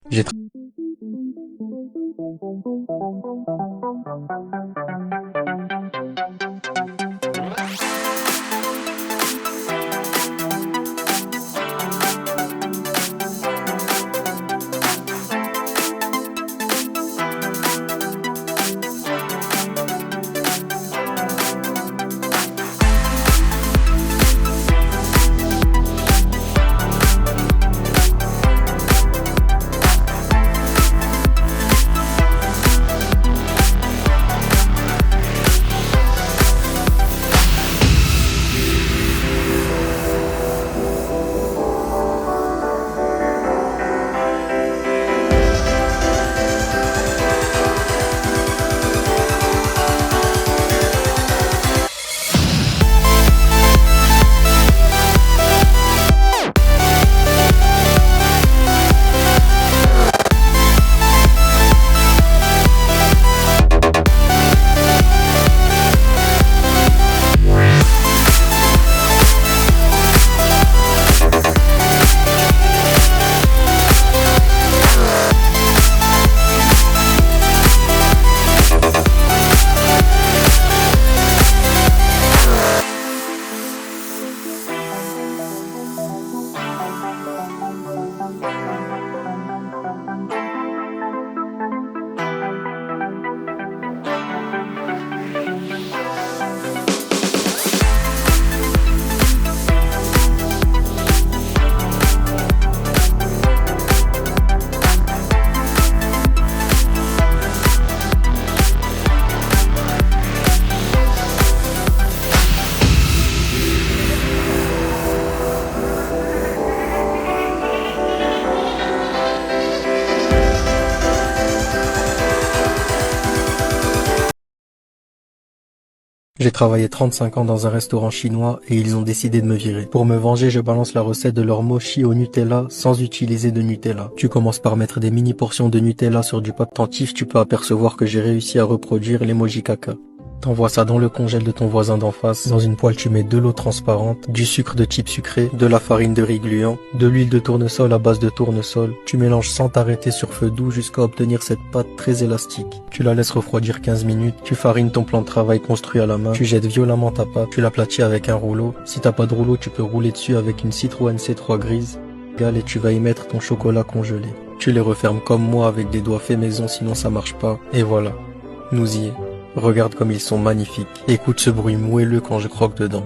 J'ai J'ai travaillé 35 ans dans un restaurant chinois et ils ont décidé de me virer. Pour me venger, je balance la recette de leur mochi au Nutella sans utiliser de Nutella. Tu commences par mettre des mini portions de Nutella sur du pape tentif, tu peux apercevoir que j'ai réussi à reproduire l'emoji caca. T'envoies ça dans le congèle de ton voisin d'en face. Dans une poêle, tu mets de l'eau transparente, du sucre de type sucré, de la farine de riz gluant, de l'huile de tournesol à base de tournesol. Tu mélanges sans t'arrêter sur feu doux jusqu'à obtenir cette pâte très élastique. Tu la laisses refroidir 15 minutes, tu farines ton plan de travail construit à la main, tu jettes violemment ta pâte, tu l'aplatis avec un rouleau. Si t'as pas de rouleau, tu peux rouler dessus avec une Citroën C3 grise. Et tu vas y mettre ton chocolat congelé. Tu les refermes comme moi avec des doigts faits maison, sinon ça marche pas. Et voilà, nous y est. Regarde comme ils sont magnifiques. Écoute ce bruit moelleux quand je croque dedans.